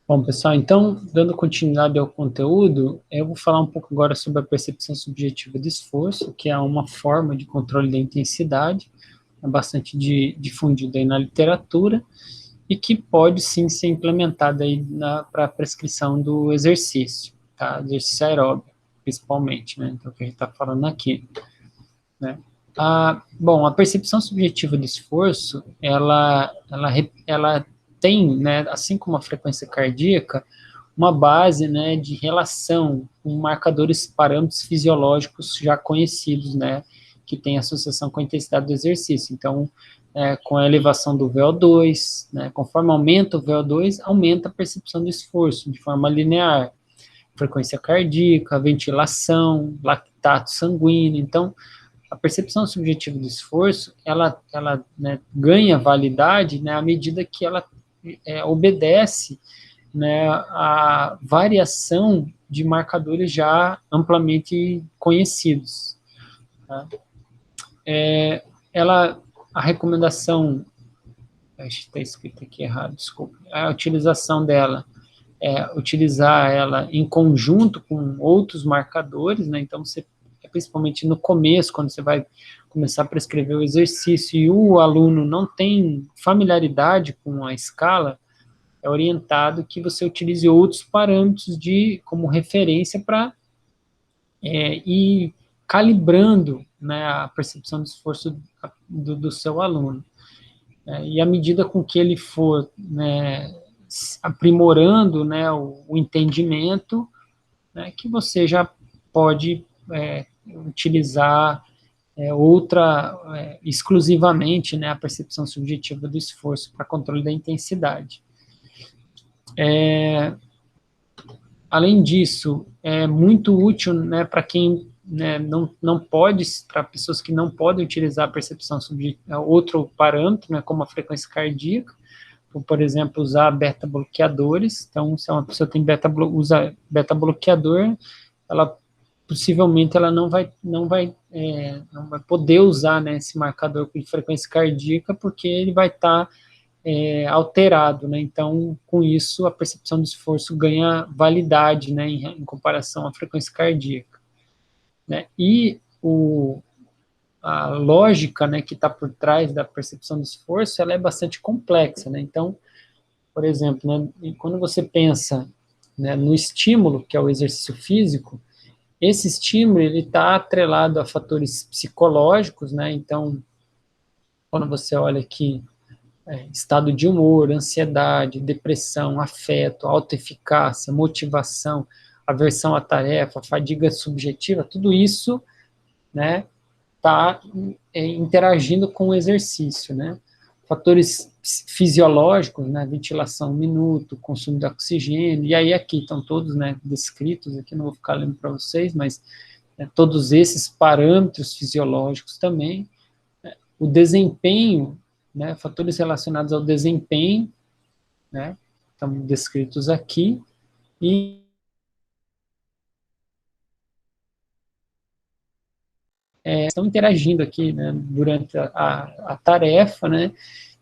Bom, pessoal, então, dando continuidade ao conteúdo, eu vou falar um pouco agora sobre a percepção subjetiva do esforço, que é uma forma de controle da intensidade, é bastante difundida aí na literatura, e que pode sim ser implementada aí para a prescrição do exercício, tá? Exercício aeróbico, principalmente, né? Então, o que a gente está falando aqui, né? Bom, a percepção subjetiva do esforço, ela tem, né, assim como a frequência cardíaca, uma base, né, de relação com marcadores, parâmetros fisiológicos já conhecidos, né, que tem associação com a intensidade do exercício. Então, com a elevação do VO2, né, conforme aumenta o VO2, aumenta a percepção do esforço de forma linear. Frequência cardíaca, ventilação, lactato sanguíneo. Então, a percepção subjetiva do esforço, ela né, ganha validade, né, à medida que ela obedece, né, a variação de marcadores já amplamente conhecidos. Tá? A recomendação, acho que está escrito aqui errado, desculpa, a utilização dela utilizar ela em conjunto com outros marcadores, né, então você, principalmente no começo, quando você vai começar a prescrever o exercício e o aluno não tem familiaridade com a escala, é orientado que você utilize outros parâmetros como referência para ir calibrando, né, a percepção do esforço do seu aluno. E à medida com que ele for, né, aprimorando, né, o entendimento, né, que você já pode utilizar exclusivamente, né, a percepção subjetiva do esforço para controle da intensidade. Além disso, é muito útil, né, para quem, né, não pode, para pessoas que não podem utilizar a percepção subjetiva, outro parâmetro, né, como a frequência cardíaca, por exemplo, usar beta-bloqueadores. Então, se uma pessoa tem usa beta-bloqueador, ela possivelmente ela não vai poder usar, né, esse marcador de frequência cardíaca, porque ele vai estar alterado, né? Então, com isso, a percepção do esforço ganha validade, né, em comparação à frequência cardíaca, né? E a lógica, né, que está por trás da percepção do esforço, ela é bastante complexa, né? Então, por exemplo, né, quando você pensa, né, no estímulo, que é o exercício físico, esse estímulo ele está atrelado a fatores psicológicos, né? Então, quando você olha aqui, estado de humor, ansiedade, depressão, afeto, autoeficácia, motivação, aversão à tarefa, fadiga subjetiva, tudo isso, né, está interagindo com o exercício, né? Fatores fisiológicos, né, ventilação, minuto, consumo de oxigênio, e aí aqui estão todos, né, descritos, aqui não vou ficar lendo para vocês, mas todos esses parâmetros fisiológicos também, o desempenho, né, fatores relacionados ao desempenho, né, estão descritos aqui, e estão interagindo aqui, né, durante a tarefa, né,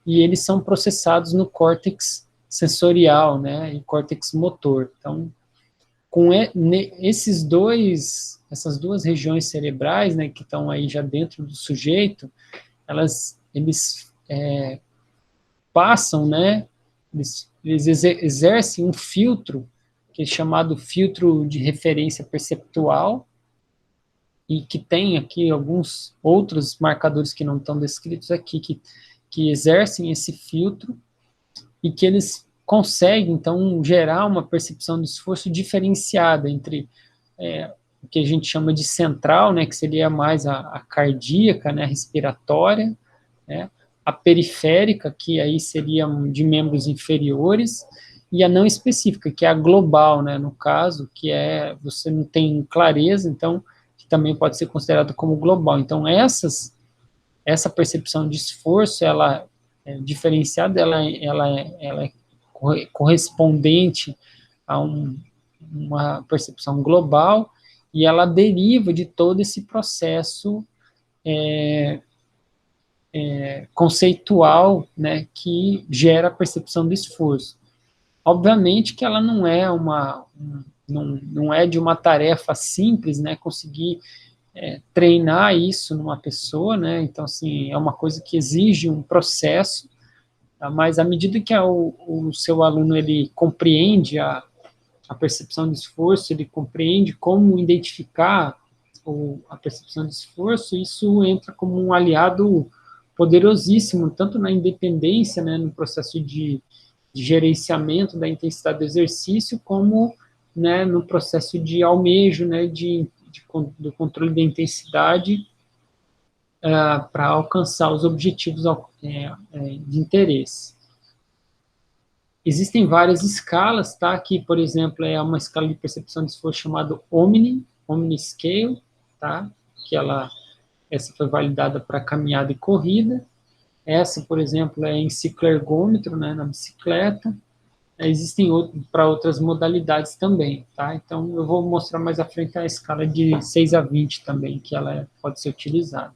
e eles são processados no córtex sensorial, né, e córtex motor. Então, com essas duas regiões cerebrais, né, que estão aí já dentro do sujeito, eles passam, né, eles exercem um filtro, que é chamado filtro de referência perceptual, e que tem aqui alguns outros marcadores que não estão descritos aqui, que exercem esse filtro, e que eles conseguem, então, gerar uma percepção de esforço diferenciada entre o que a gente chama de central, né, que seria mais a cardíaca, né, respiratória, né, a periférica, que aí seria de membros inferiores, e a não específica, que é a global, né, no caso, que você não tem clareza, então, que também pode ser considerado como global. Então, essa percepção de esforço, ela é diferenciada, ela é correspondente a uma percepção global, e ela deriva de todo esse processo conceitual, né, que gera a percepção do esforço. Obviamente que ela não é não é de uma tarefa simples, né, conseguir treinar isso numa pessoa, né, então, assim, é uma coisa que exige um processo, tá? Mas à medida que o seu aluno, ele compreende a percepção de esforço, ele compreende como identificar a percepção de esforço, isso entra como um aliado poderosíssimo, tanto na independência, né, no processo de gerenciamento da intensidade do exercício, como, né, no processo de almejo, né, do controle da intensidade para alcançar os objetivos de interesse. Existem várias escalas, tá? Que, por exemplo, é uma escala de percepção de esforço chamada Omni Scale, tá? Essa foi validada para caminhada e corrida. Essa, por exemplo, é em cicloergômetro, né, na bicicleta. Existem para outras modalidades também, tá? Então, eu vou mostrar mais à frente a escala de 6 a 20 também, que ela pode ser utilizada.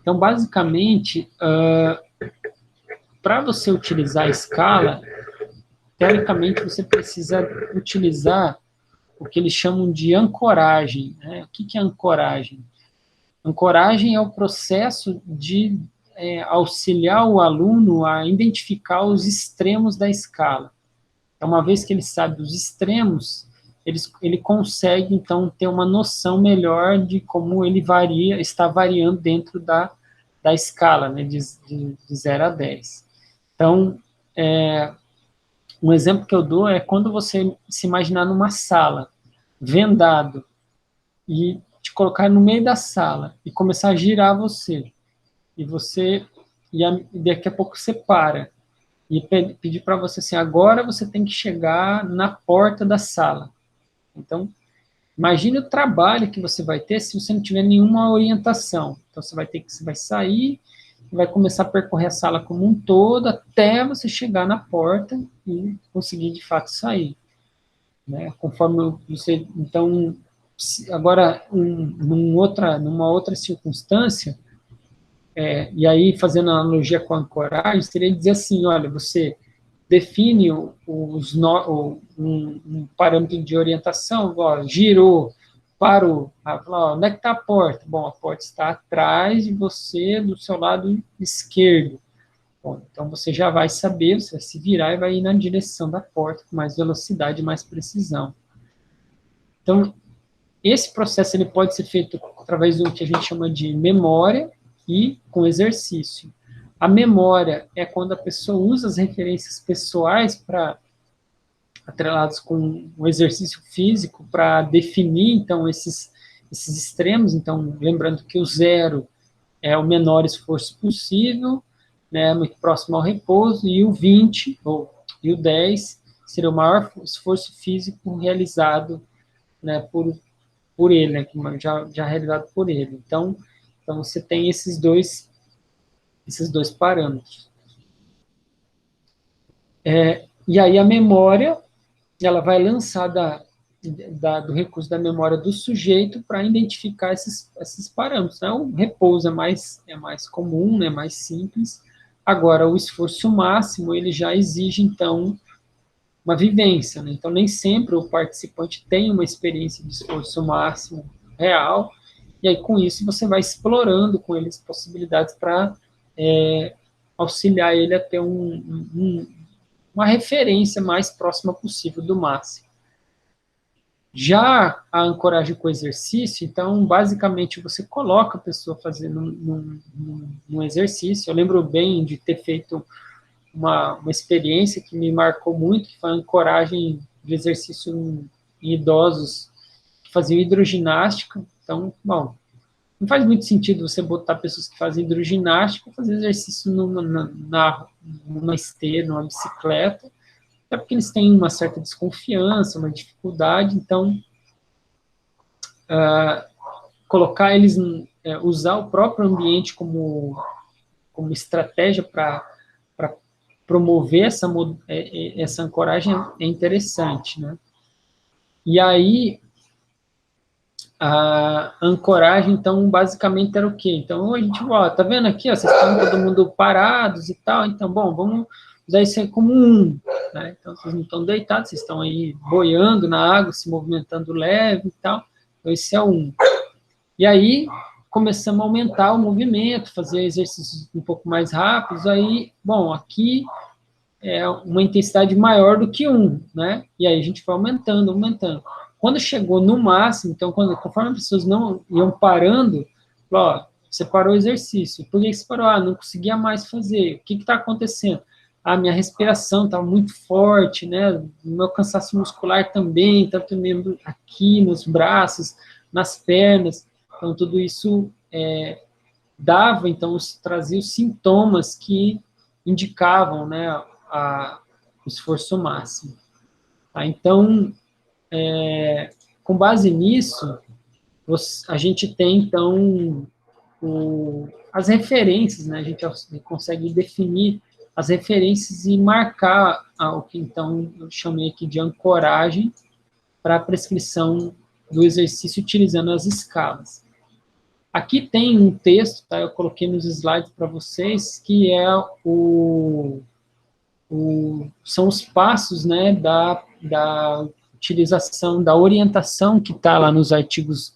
Então, basicamente, para você utilizar a escala, teoricamente, você precisa utilizar o que eles chamam de ancoragem, né? O que é ancoragem? Ancoragem é o processo de auxiliar o aluno a identificar os extremos da escala. Então, uma vez que ele sabe os extremos, ele consegue, então, ter uma noção melhor de como ele está variando dentro da escala, né, de 0 a 10. Então, um exemplo que eu dou é quando você se imaginar numa sala, vendado, e te colocar no meio da sala e começar a girar você. E daqui a pouco você para e pedir para você assim, agora você tem que chegar na porta da sala. Então, imagine o trabalho que você vai ter se você não tiver nenhuma orientação. Então, você vai sair, vai começar a percorrer a sala como um todo, até você chegar na porta e conseguir, de fato, sair. Né? Conforme você... Então, agora, numa outra circunstância, e aí, fazendo analogia com a ancoragem, seria dizer assim, olha, você define um parâmetro de orientação, ó, girou, parou, ó, onde é que está a porta? Bom, a porta está atrás de você, do seu lado esquerdo. Bom, então você já vai saber, você vai se virar e vai ir na direção da porta com mais velocidade e mais precisão. Então, esse processo ele pode ser feito através do que a gente chama de memória e com exercício. A memória é quando a pessoa usa as referências pessoais atreladas com o exercício físico para definir, então, esses extremos. Então, lembrando que o 0 é o menor esforço possível, né, muito próximo ao repouso, e o 20, e o 10 seria o maior esforço físico realizado, né, por ele, né, já realizado por ele. Então você tem esses dois parâmetros. E aí a memória, ela vai lançar do recurso da memória do sujeito para identificar esses parâmetros. Né? O repouso é mais comum, né, mais simples. Agora, o esforço máximo, ele já exige, então, uma vivência. Né? Então, nem sempre o participante tem uma experiência de esforço máximo real, e aí, com isso, você vai explorando com eles possibilidades para auxiliar ele a ter uma referência mais próxima possível do máximo. Já a ancoragem com o exercício, então, basicamente, você coloca a pessoa fazendo um exercício. Eu lembro bem de ter feito uma experiência que me marcou muito, que foi a ancoragem de exercício em idosos que faziam hidroginástica. Então, bom, não faz muito sentido você botar pessoas que fazem hidroginástica para fazer exercício numa esteira, numa bicicleta, até porque eles têm uma certa desconfiança, uma dificuldade. Então, colocar eles, usar o próprio ambiente como estratégia para promover essa ancoragem é interessante, né? E aí, a ancoragem, então, basicamente era o quê? Então, a gente, ó, tá vendo aqui, ó, vocês estão todo mundo parados e tal, então, bom, vamos usar isso aí como 1, né? Então, vocês não estão deitados, vocês estão aí boiando na água, se movimentando leve e tal. Então, esse é o 1. E aí, começamos a aumentar o movimento, fazer exercícios um pouco mais rápidos. Aí, bom, aqui é uma intensidade maior do que 1, né? E aí a gente foi aumentando, aumentando. Quando chegou no máximo, então, conforme as pessoas não iam parando, ó, você parou o exercício. Por que você parou? Ah, não conseguia mais fazer. O que está acontecendo? Ah, minha respiração estava muito forte, né? O meu cansaço muscular também, tanto mesmo aqui nos braços, nas pernas. Então, tudo isso dava, então, trazia os sintomas que indicavam, né, o esforço máximo. Tá? Então, com base nisso, a gente tem, então, as referências, né? A gente consegue definir as referências e marcar o que, então, eu chamei aqui de ancoragem para a prescrição do exercício utilizando as escalas. Aqui tem um texto, tá? Eu coloquei nos slides para vocês, que é são os passos, né, da utilização, da orientação que está lá nos artigos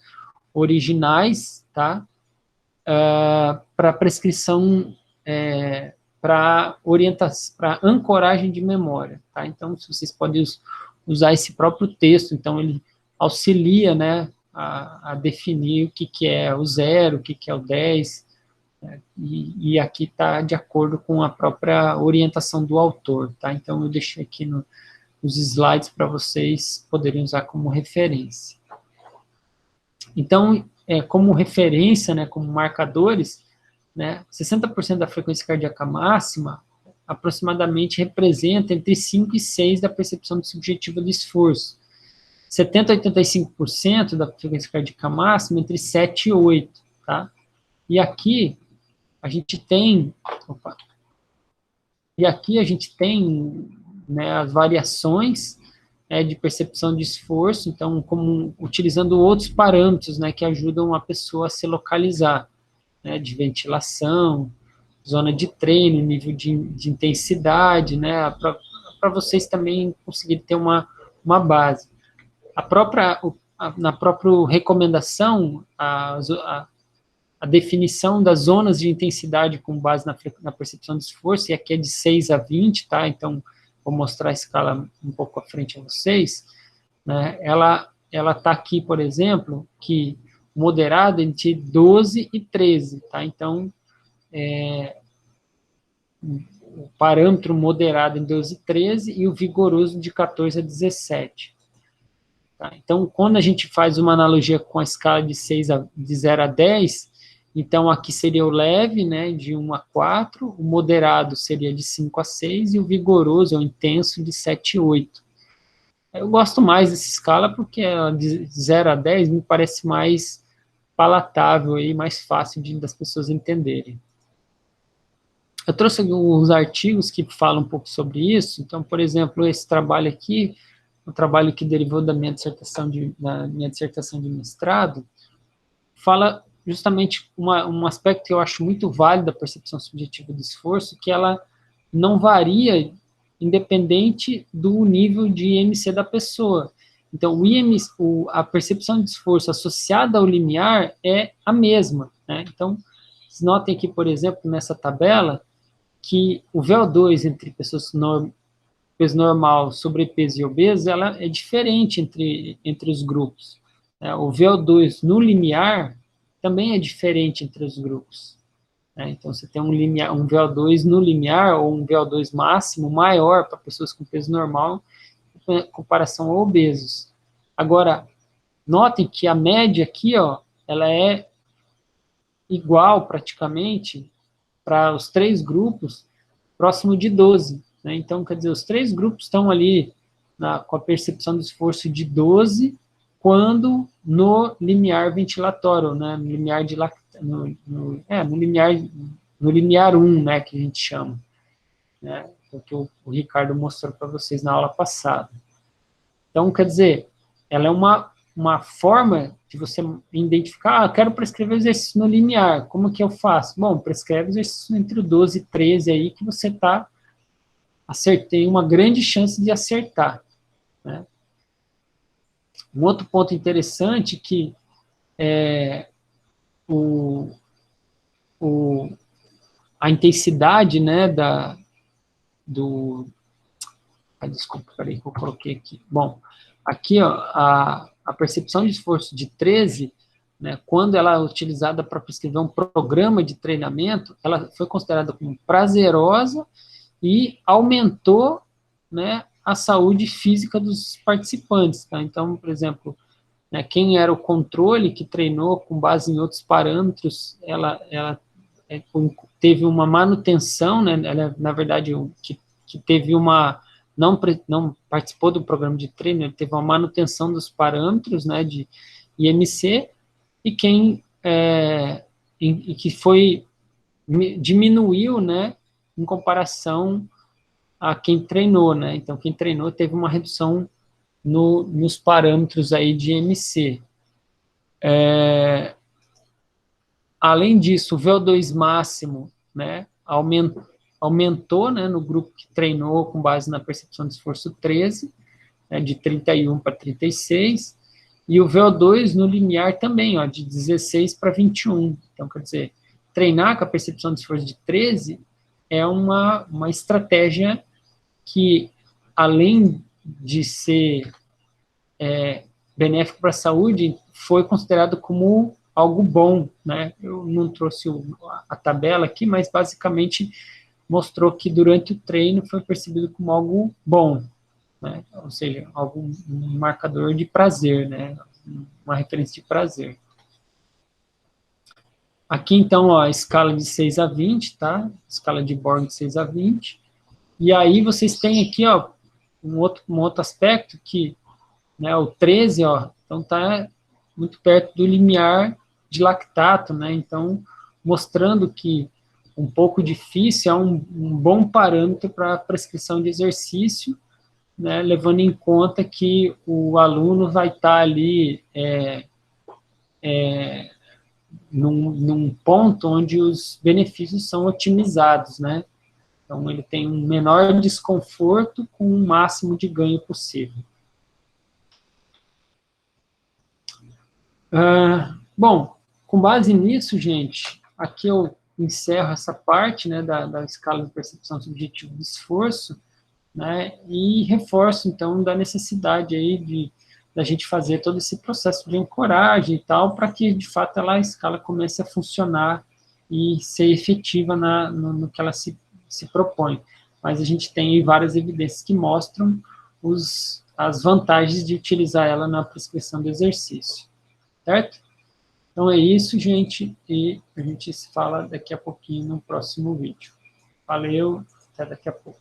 originais, tá? Para prescrição, para orientação, para ancoragem de memória, tá? Então, vocês podem usar esse próprio texto, então ele auxilia, né, a definir o que é o 0, o que é o 10, né, e aqui está de acordo com a própria orientação do autor, tá? Então, eu deixei aqui nos slides para vocês poderem usar como referência. Então, como referência, né, como marcadores, né, 60% da frequência cardíaca máxima aproximadamente representa entre 5 e 6 da percepção subjetiva do esforço. 70 a 85% da frequência cardíaca máxima entre 7 e 8, tá? E aqui a gente tem, né, as variações de percepção de esforço, então, utilizando outros parâmetros, né, que ajudam a pessoa a se localizar, né, de ventilação, zona de treino, nível de intensidade, né, para vocês também conseguirem ter uma base. Na própria recomendação, a definição das zonas de intensidade com base na percepção de esforço, e aqui é de 6 a 20, tá? Então, vou mostrar a escala um pouco à frente a vocês, né? Ela está aqui, por exemplo, que moderado entre 12 e 13, tá? Então, o parâmetro moderado em 12 e 13 e o vigoroso de 14 a 17. Tá? Então, quando a gente faz uma analogia com a escala de 0 a 10, então aqui seria o leve, né, de 1 a 4, o moderado seria de 5 a 6 e o vigoroso, ou intenso, de 7 a 8. Eu gosto mais dessa escala porque a de 0 a 10 me parece mais palatável e mais fácil das pessoas entenderem. Eu trouxe alguns artigos que falam um pouco sobre isso. Então, por exemplo, esse trabalho aqui, um trabalho que derivou da minha dissertação de mestrado, fala justamente um aspecto que eu acho muito válido da percepção subjetiva do esforço, que ela não varia independente do nível de IMC da pessoa. Então, a percepção de esforço associada ao limiar é a mesma, né? Então, vocês notem aqui, por exemplo, nessa tabela, que o VO2 entre pessoas peso normal, sobrepeso e obeso, ela é diferente entre os grupos. O VO2 no limiar também é diferente entre os grupos. Então, você tem um VO2 no limiar, ou um VO2 máximo maior para pessoas com peso normal, em comparação a obesos. Agora, notem que a média aqui, ó, ela é igual, praticamente, para os 3 grupos, próximo de 12. Né? Então, quer dizer, os 3 grupos estão ali com a percepção do esforço de 12, quando no limiar ventilatório, né? No limiar de no limiar 1, né, que a gente chama, né? O que o Ricardo mostrou para vocês na aula passada. Então, quer dizer, ela é uma forma de você identificar, quero prescrever exercício no limiar, como que eu faço? Bom, prescreve exercício entre o 12 e 13 aí, que você está acertei, uma grande chance de acertar, né? Um outro ponto interessante que a intensidade, né, desculpa, peraí que eu coloquei aqui. Bom, aqui, ó, a percepção de esforço de 13, né, quando ela é utilizada para prescrever um programa de treinamento, ela foi considerada como prazerosa e aumentou, né, a saúde física dos participantes, tá? Então, por exemplo, né, quem era o controle que treinou com base em outros parâmetros, ela teve uma manutenção, né, ela, na verdade, que teve uma, não participou do programa de treino, ele teve uma manutenção dos parâmetros, né, de IMC, e quem, e que foi, diminuiu, né, em comparação a quem treinou, né, então quem treinou teve uma redução nos parâmetros aí de IMC. Além disso, o VO2 máximo, né, aumentou, né, no grupo que treinou com base na percepção de esforço 13, né, de 31 para 36, e o VO2 no limiar também, ó, de 16 para 21. Então, quer dizer, treinar com a percepção de esforço de 13 é uma estratégia que, além de ser benéfico para a saúde, foi considerado como algo bom, né? Eu não trouxe a tabela aqui, mas basicamente mostrou que durante o treino foi percebido como algo bom, né? Ou seja, um marcador de prazer, né? Uma referência de prazer. Aqui, então, ó, a escala de 6 a 20, tá? Escala de Borg de 6 a 20. E aí vocês têm aqui, ó, um outro aspecto que, né, o 13, ó, então tá muito perto do limiar de lactato, né? Então, mostrando que um pouco difícil é um bom parâmetro para prescrição de exercício, né, levando em conta que o aluno vai estar ali num ponto onde os benefícios são otimizados, né? Então, ele tem um menor desconforto com o máximo de ganho possível. Bom, com base nisso, gente, aqui eu encerro essa parte, né, da escala de percepção subjetiva do esforço, né, e reforço, então, da necessidade aí da gente fazer todo esse processo de ancoragem e tal, para que, de fato, a escala comece a funcionar e ser efetiva no que ela se propõe. Mas a gente tem aí várias evidências que mostram as vantagens de utilizar ela na prescrição do exercício, certo? Então é isso, gente, e a gente se fala daqui a pouquinho no próximo vídeo. Valeu, até daqui a pouco.